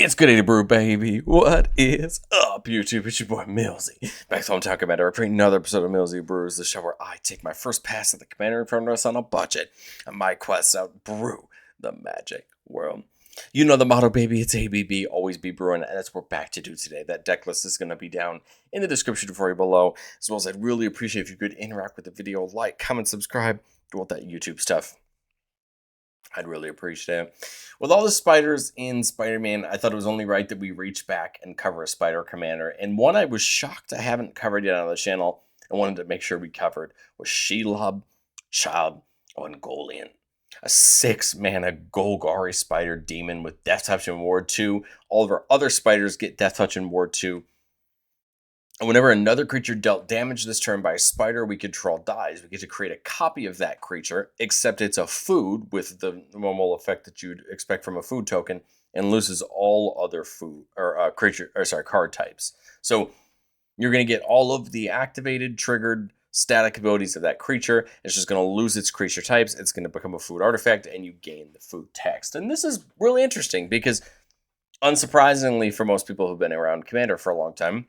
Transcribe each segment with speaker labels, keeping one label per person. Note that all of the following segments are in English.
Speaker 1: It's good to brew, baby. What is up, YouTube? It's your boy Millsy. Back to Talking Commander. I bring another episode of Millsy Brews, the show where I take my first pass at the commander in front of us on a budget, and my quest out brew the magic world. You know the motto, baby. It's ABB, always be brewing, and that's what we're back to do today. That deck list is going to be down in the description for you below, as well as I'd really appreciate if you could interact with the video, like, comment, subscribe, do all that YouTube stuff. I'd really appreciate it. With all the spiders in Spider-Man, I thought it was only right that we reach back and cover a spider commander. And one I was shocked I haven't covered yet on the channel and wanted to make sure we covered was Shelob, Child Ungoliant. A 6-mana Golgari spider demon with Death Touch and Ward 2. All of our other spiders get Death Touch and Ward 2. And whenever another creature dealt damage this turn by a spider we control dies, we get to create a copy of that creature, except it's a food with the normal effect that you'd expect from a food token, and loses all other food or card types. So you're going to get all of the activated, triggered, static abilities of that creature. It's just going to lose its creature types. It's going to become a food artifact, and you gain the food text. And this is really interesting because, unsurprisingly, for most people who've been around Commander for a long time,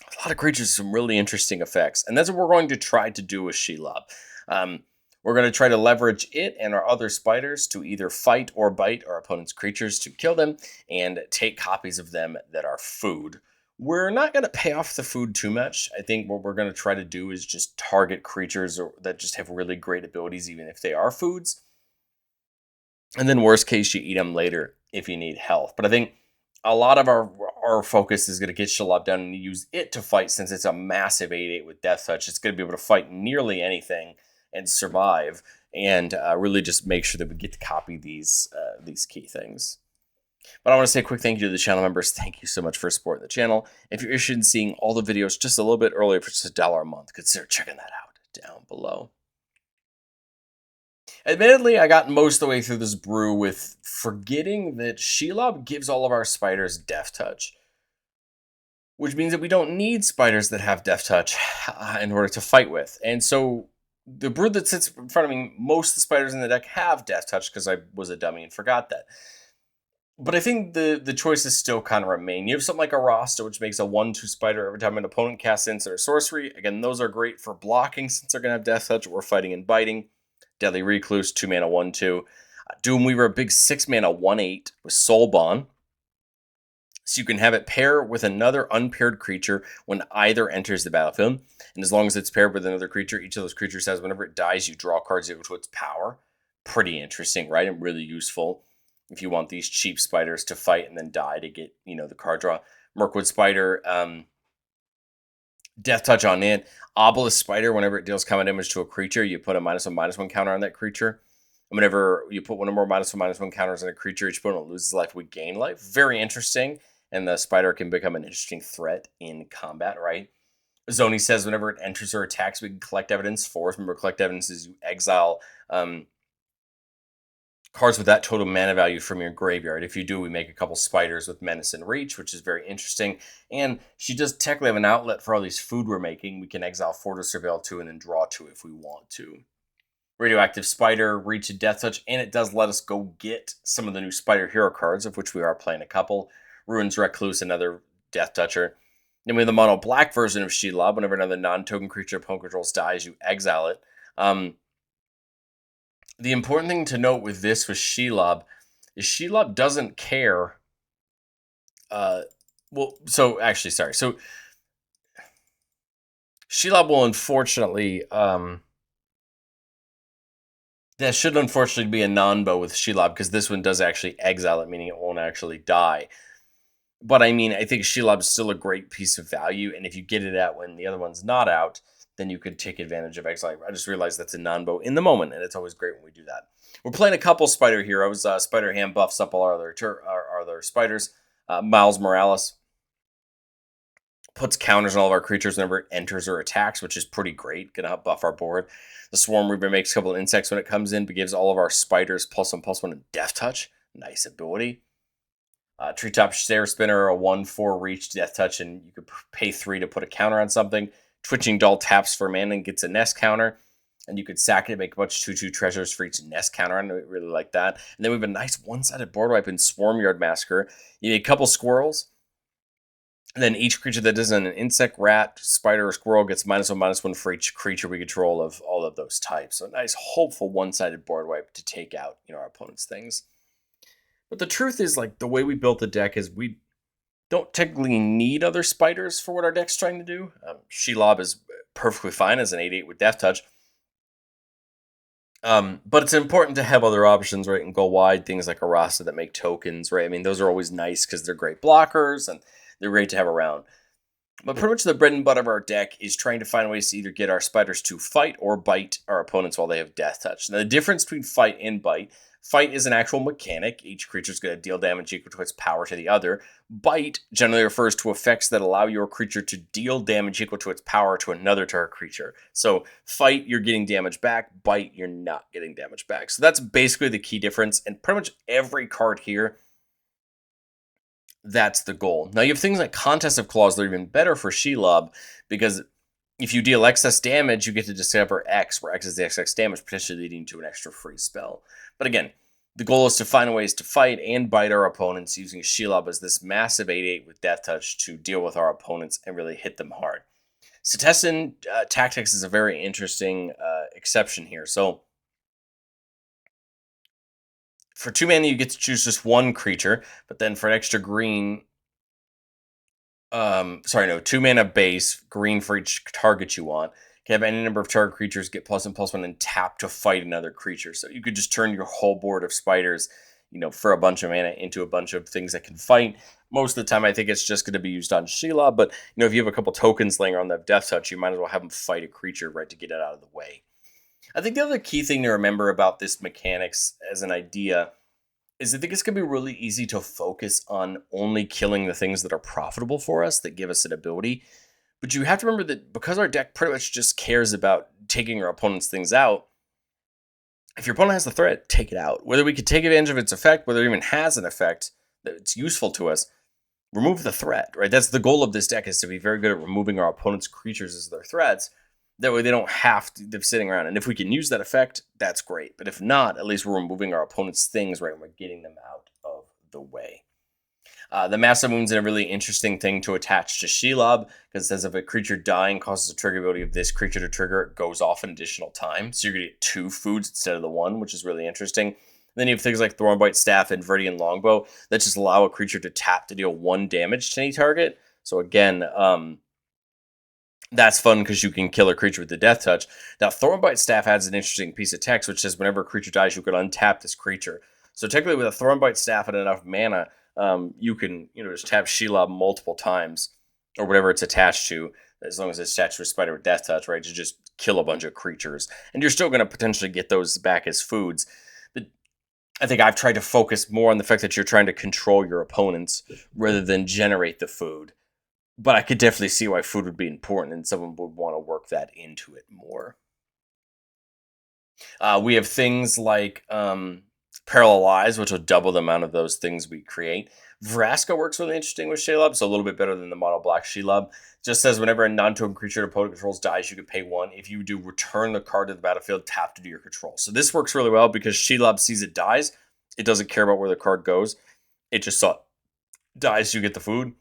Speaker 1: a lot of creatures, some really interesting effects. And that's what we're going to try to do with Shelob. We're going to try to leverage it and our other spiders to either fight or bite our opponent's creatures to kill them and take copies of them that are food. We're not going to pay off the food too much. I think what we're going to try to do is just target creatures that just have really great abilities, even if they are foods. And then worst case, you eat them later if you need health. But I think a lot of our focus is going to get Shelob down and use it to fight, since it's a massive 8/8 with Death Touch. It's going to be able to fight nearly anything and survive, and really just make sure that we get to copy these key things. But I want to say a quick thank you to the channel members. Thank you so much for supporting the channel. If you're interested in seeing all the videos just a little bit earlier for just $1 a month, consider checking that out down below. Admittedly, I got most of the way through this brew with forgetting that Shelob gives all of our spiders Death Touch, which means that we don't need spiders that have Death Touch in order to fight with. And so the brew that sits in front of me, most of the spiders in the deck have Death Touch because I was a dummy and forgot that. But I think the choices still kind of remain. You have something like a Rasta, which makes a 1/2 spider every time an opponent casts instant or sorcery. Again, those are great for blocking since they're going to have Death Touch or fighting and biting. Deadly Recluse, 2-mana 1/2. Doomweaver, a big 6-mana 1/8 with Soulbond. So you can have it pair with another unpaired creature when either enters the battlefield. And as long as it's paired with another creature, each of those creatures has, whenever it dies, you draw cards equal to its power. Pretty interesting, right? And really useful if you want these cheap spiders to fight and then die to get, the card draw. Mirkwood Spider, Death Touch on it. Obelisk Spider, whenever it deals combat damage to a creature, you put a -1/-1 counter on that creature. And whenever you put one or more -1/-1 counters on a creature, each opponent loses life, we gain life. Very interesting. And the spider can become an interesting threat in combat, right? Zoni says whenever it enters or attacks, we can collect evidence for. Remember, collect evidence is you exile cards with that total mana value from your graveyard. If you do, we make a couple spiders with Menace and Reach, which is very interesting. And she does technically have an outlet for all these food we're making. We can exile 4 to Surveil 2 and then draw 2 if we want to. Radioactive Spider, Reach and Death Touch, and it does let us go get some of the new Spider Hero cards, of which we are playing a couple. Ruins Recluse, another Death Toucher. Then we have the mono black version of Shelob. Whenever another non-token creature opponent controls dies, you exile it. The important thing to note with this with Shelob is Shelob doesn't care. So Shelob will unfortunately, that should unfortunately be a non-bow with Shelob, because this one does actually exile it, meaning it won't actually die. But I mean, I think Shelob is still a great piece of value, and if you get it out when the other one's not out, then you could take advantage of exile. I just realized that's a non-bow in the moment, and it's always great when we do that. We're playing a couple Spider Heroes. Spider Ham buffs up all our other spiders. Miles Morales puts counters on all of our creatures whenever it enters or attacks, which is pretty great. Gonna help buff our board. The Swarm Reaper makes a couple of insects when it comes in, but gives all of our spiders +1/+1 and Death Touch. Nice ability. Treetop Stair Spinner, a 1/4 Reach, Death Touch, and you could pay 3 to put a counter on something. Twitching Doll taps for mana and gets a nest counter. And you could sack it, make a bunch of 2/2 treasures for each nest counter. I really like that. And then we have a nice one-sided board wipe in Swarm Yard Massacre. You need a couple squirrels. And then each creature that isn't an insect, rat, spider, or squirrel gets -1/-1 for each creature we control of all of those types. So a nice, hopeful one-sided board wipe to take out, our opponent's things. But the truth is, like, the way we built the deck is we don't technically need other spiders for what our deck's trying to do. Shelob is perfectly fine as an 8/8 with Death Touch. But it's important to have other options, right? And go wide, things like Arasta that make tokens, right? I mean, those are always nice because they're great blockers and they're great to have around. But pretty much the bread and butter of our deck is trying to find ways to either get our spiders to fight or bite our opponents while they have Death Touch. Now, the difference between fight and bite: fight is an actual mechanic. Each creature is going to deal damage equal to its power to the other. Bite generally refers to effects that allow your creature to deal damage equal to its power to another target creature. So fight, you're getting damage back. Bite, you're not getting damage back. So that's basically the key difference. And pretty much every card here, that's the goal. Now, you have things like Contest of Claws that are even better for Shelob, because if you deal excess damage, you get to discover X, where X is the excess damage, potentially leading to an extra free spell. But again, the goal is to find ways to fight and bite our opponents using Shelob as this massive 8/8 with Death Touch to deal with our opponents and really hit them hard. Cetizen Tactics is a very interesting exception here. So for 2 mana, you get to choose just one creature, but then for an extra green, 2 mana base, green for each target you want. You can have any number of target creatures get +1/+1 and tap to fight another creature. So you could just turn your whole board of spiders, for a bunch of mana into a bunch of things that can fight. Most of the time, I think it's just going to be used on Shelob, but if you have a couple tokens laying around that Death Touch, you might as well have them fight a creature, right, to get it out of the way. I think the other key thing to remember about this mechanics as an idea is I think it's going to be really easy to focus on only killing the things that are profitable for us, that give us an ability. But you have to remember that because our deck pretty much just cares about taking our opponent's things out, if your opponent has the threat, take it out. Whether we could take advantage of its effect, whether it even has an effect that it's useful to us, remove the threat, right? That's the goal of this deck, is to be very good at removing our opponent's creatures as their threats. That way they don't have to be sitting around. And if we can use that effect, that's great. But if not, at least we're removing our opponent's things, right? And we're getting them out of the way. The Massive Wound's a really interesting thing to attach to Shelob, because it says if a creature dying causes a trigger ability of this creature to trigger, it goes off an additional time. So you're going to get 2 foods instead of the 1, which is really interesting. Then you have things like Thornbite Staff and Viridian Longbow that just allow a creature to tap to deal 1 damage to any target. So again, that's fun because you can kill a creature with the Death Touch. Now, Thornbite Staff adds an interesting piece of text, which says whenever a creature dies, you can untap this creature. So technically, with a Thornbite Staff and enough mana, you can just tap Shelob multiple times, or whatever it's attached to, as long as it's attached to a spider with Death Touch, right, to just kill a bunch of creatures. And you're still going to potentially get those back as foods. But I think I've tried to focus more on the fact that you're trying to control your opponents rather than generate the food. But I could definitely see why food would be important, and someone would want to work that into it more. We have things like Parallel Eyes, which will double the amount of those things we create. Vraska works really interesting with Shelob, so a little bit better than the mono black Shelob. Just says whenever a non-token creature opponent controls dies, you can pay 1. If you do, return the card to the battlefield, tap to do your control. So this works really well because Shelob sees it dies. It doesn't care about where the card goes. It just saw it dies, you get the food.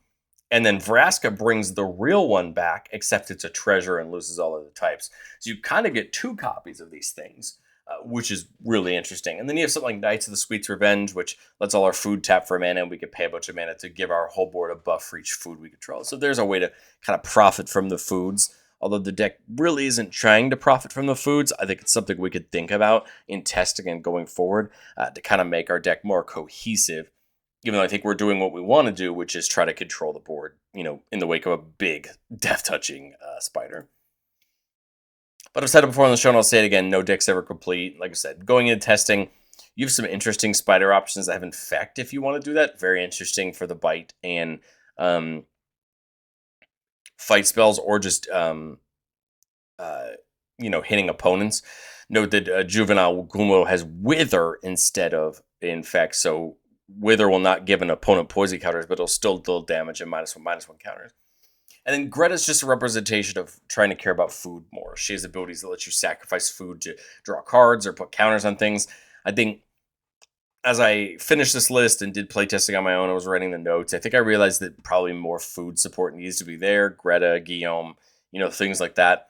Speaker 1: And then Vraska brings the real one back, except it's a treasure and loses all other types. So you kind of get 2 copies of these things, which is really interesting. And then you have something like Knights of the Sweet's Revenge, which lets all our food tap for mana, and we can pay a bunch of mana to give our whole board a buff for each food we control. So there's a way to kind of profit from the foods. Although the deck really isn't trying to profit from the foods, I think it's something we could think about in testing and going forward to kind of make our deck more cohesive. Even though I think we're doing what we want to do, which is try to control the board, in the wake of a big death-touching spider. But I've said it before on the show, and I'll say it again, no deck's ever complete. Like I said, going into testing, you have some interesting spider options that have Infect if you want to do that. Very interesting for the bite and fight spells, or just, hitting opponents. Note that Juvenile Gumo has Wither instead of Infect, so Wither will not give an opponent poison counters, but it'll still deal damage and -1/-1 counters. And then Greta's just a representation of trying to care about food more. She has abilities that let you sacrifice food to draw cards or put counters on things. I think as I finished this list and did playtesting on my own, I was writing the notes. I think I realized that probably more food support needs to be there. Greta, Guillaume, things like that.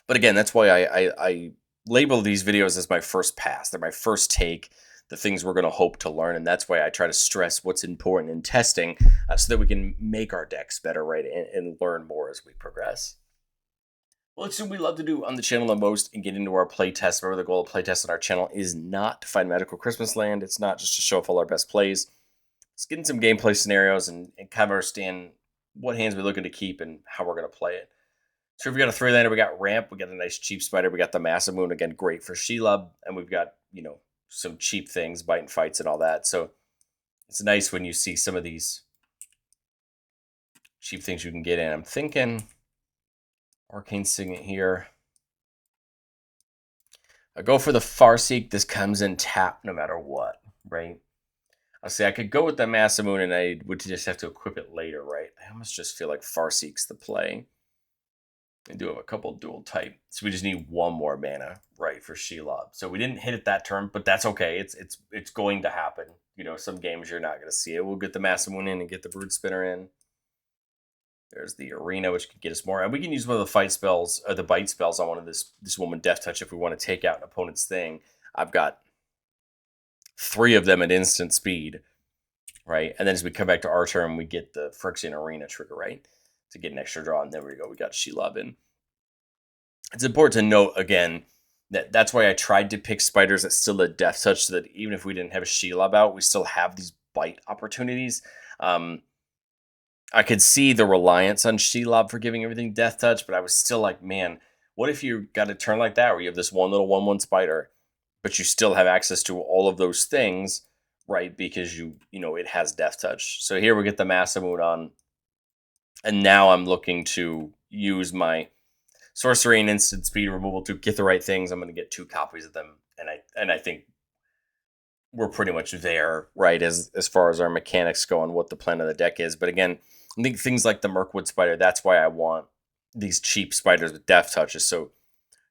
Speaker 1: But again, that's why I label these videos as my first pass. They're my first take, the things we're going to hope to learn. And that's why I try to stress what's important in testing so that we can make our decks better, right? And learn more as we progress. Well, it's what we love to do on the channel the most and get into our playtest. Remember, the goal of playtest on our channel is not to find magical Christmas land. It's not just to show off all our best plays. Let's get in some gameplay scenarios and kind of understand what hands we're looking to keep and how we're going to play it. So we've got a 3-lander, we got Ramp, we got a nice cheap spider, we got the Massive Moon, again, great for Shelob, and we've got, some cheap things, bite and fights and all that. So it's nice when you see some of these cheap things you can get in. I'm thinking Arcane Signet here. I go for the Farseek. This comes in tap no matter what, right? I'll say I could go with the Massive Moon and I would just have to equip it later, right? I almost just feel like Farseek's the play. I do have a couple dual type, so we just need one more mana, right, for Shelob. So we didn't hit it that turn, but that's okay. It's going to happen. Some games you're not going to see it. We'll get the Massive Moon in and get the Brood Spinner in. There's the Arena, which can get us more, and we can use one of the fight spells, or the bite spells on one of this woman Death Touch if we want to take out an opponent's thing. I've got 3 of them at instant speed, right? And then as we come back to our turn, we get the Phyrexian Arena trigger, right? To get an extra draw, and there we go. We got Shelob in. It's important to note, again, that's why I tried to pick spiders that still had Death Touch, so that even if we didn't have a Shelob out, we still have these bite opportunities. I could see the reliance on Shelob for giving everything Death Touch, but I was still like, man, what if you got a turn like that where you have this one little 1/1 spider, but you still have access to all of those things, right? Because it has Death Touch. So here we get the Massive Moon on. And now I'm looking to use my sorcery and instant speed removal to get the right things. I'm going to get 2 copies of them, and I think we're pretty much there, right, as far as our mechanics go and what the plan of the deck is. But again, I think things like the Mirkwood Spider, that's why I want these cheap spiders with Death Touches, so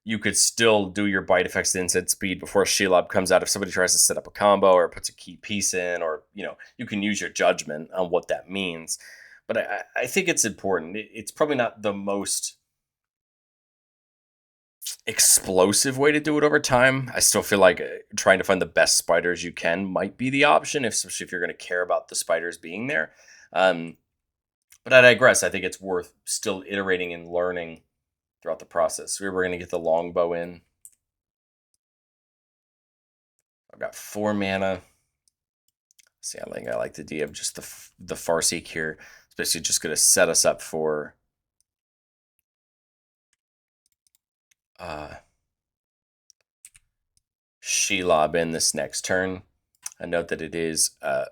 Speaker 1: you could still do your bite effects at instant speed before Shelob comes out if somebody tries to set up a combo or puts a key piece in, or you can use your judgment on what that means. But I think it's important. It's probably not the most explosive way to do it over time. I still feel like trying to find the best spiders you can might be the option, especially if you're going to care about the spiders being there. But I digress. I think it's worth still iterating and learning throughout the process. We're going to get the longbow in. I've got 4 mana. See, I like the idea of just the Farseek here. It's basically just going to set us up for Shelob in this next turn. I note that it is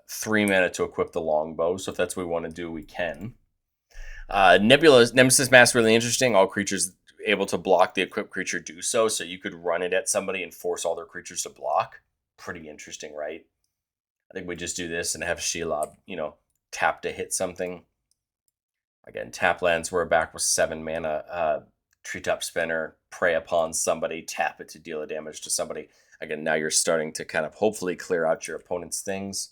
Speaker 1: 3 mana to equip the longbow, so if that's what we want to do, we can. Nebula's Nemesis Mask, really interesting. All creatures able to block the equipped creature do so you could run it at somebody and force all their creatures to block. Pretty interesting, right? I think we just do this and have Shelob, tap to hit something. Again, tap lands, we're back with 7 mana. Treetop Spinner, prey upon somebody, tap it to deal a damage to somebody. Again, now you're starting to kind of hopefully clear out your opponent's things.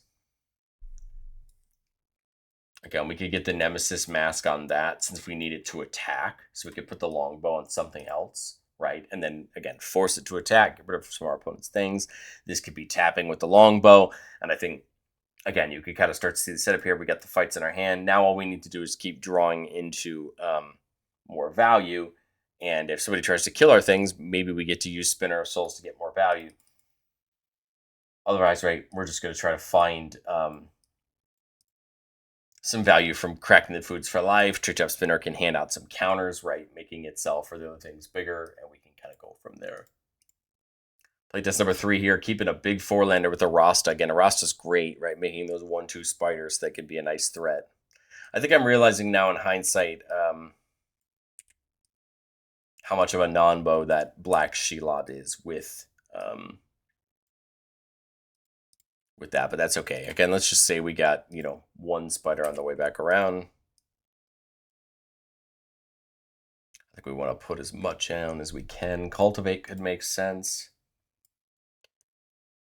Speaker 1: Again, we could get the Nemesis Mask on that since we need it to attack. So we could put the longbow on something else, right? And then, again, force it to attack, get rid of some of our opponent's things. This could be tapping with the longbow. And I think, again, you could kind of start to see the setup here. We got the fights in our hand. Now all we need to do is keep drawing into more value. And if somebody tries to kill our things, maybe we get to use Spinner of Souls to get more value. Otherwise, right, we're just going to try to find some value from cracking the foods for life. Treetop Spinner can hand out some counters, right, making itself or the other things bigger, and we can kind of go from there. Playtest number 3 here, keeping a big 4-lander with a Rasta. Again, a Rasta's great, right, making those 1/2 spiders that can be a nice threat. I think I'm realizing now in hindsight how much of a non-bow that Black Shelob is with that, but that's okay. Again, let's just say we got, 1 spider on the way back around. I think we want to put as much down as we can. Cultivate could make sense.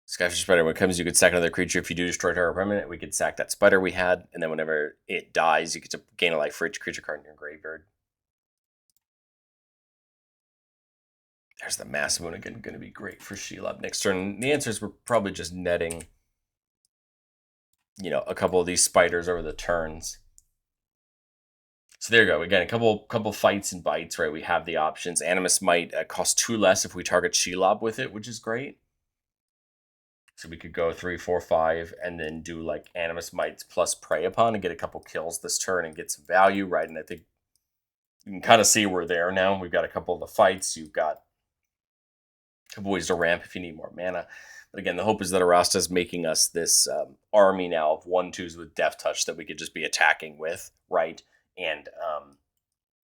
Speaker 1: Skyfish Spider, when it comes, you could sack another creature. If you do destroy target permanent, we could sack that spider we had, and then whenever it dies, you get to gain a life for each creature card in your graveyard. There's the Massive Moon again, going to be great for Shelob next turn. The answers were probably just netting, a couple of these spiders over the turns. So there you go. Again, a couple fights and bites, right? We have the options. Animus might cost 2 less if we target Shelob with it, which is great. So we could go 3, 4, 5, and then do like Animus Mites plus Prey Upon and get a couple kills this turn and get some value, right? And I think you can kind of see we're there now. We've got a couple of the fights. You've got a couple ways to ramp if you need more mana. But again, the hope is that Arasta is making us this army now of 1/2s with Death Touch that we could just be attacking with, right? And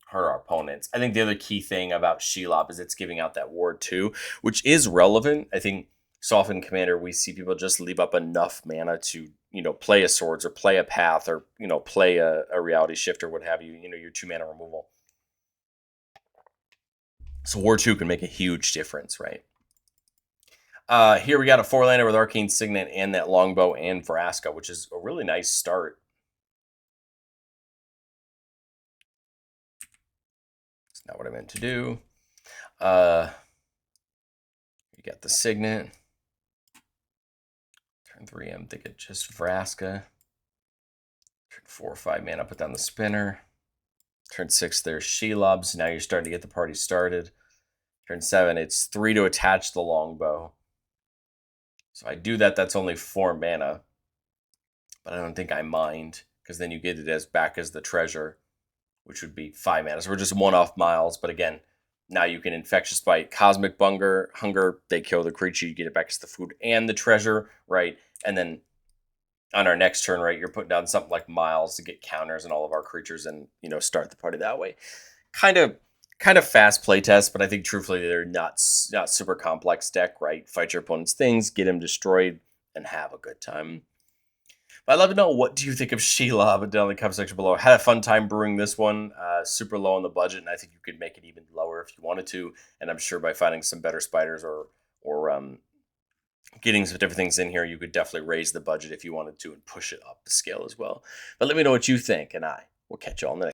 Speaker 1: hurt our opponents. I think the other key thing about Shelob is it's giving out that ward too, which is relevant. I think so often Commander, we see people just leave up enough mana to, play a Swords or play a Path or, play a Reality Shift or what have you, your 2 mana removal. So Ward 2 can make a huge difference, right? Here we got a 4-lander with Arcane Signet and that Longbow and Vraska, which is a really nice start. That's not what I meant to do. You got the Signet. Turn 3, I'm thinking just Vraska. Turn 4 or 5 mana, put down the Spinner. Turn 6, there's Shelob, so now you're starting to get the party started. Turn 7, it's 3 to attach the Longbow. So I do that, that's only 4 mana. But I don't think I mind, because then you get it back as the treasure, which would be 5 mana. So we're just one-off Miles, but again, now you can Infectious Bite, Cosmic Hunger, they kill the creature, you get it back as the food and the treasure, right? And then on our next turn, right, you're putting down something like Miles to get counters and all of our creatures and, start the party that way. Kind of fast playtest, but I think truthfully they're not super complex deck, right? Fight your opponent's things, get him destroyed, and have a good time. But I'd love to know, what do you think of Shelob down in the comment section below? I had a fun time brewing this one, super low on the budget, and I think you could make it even lower if you wanted to. And I'm sure by finding some better spiders or getting some different things in here, you could definitely raise the budget if you wanted to and push it up the scale as well. But let me know what you think, and I will catch you all in the next.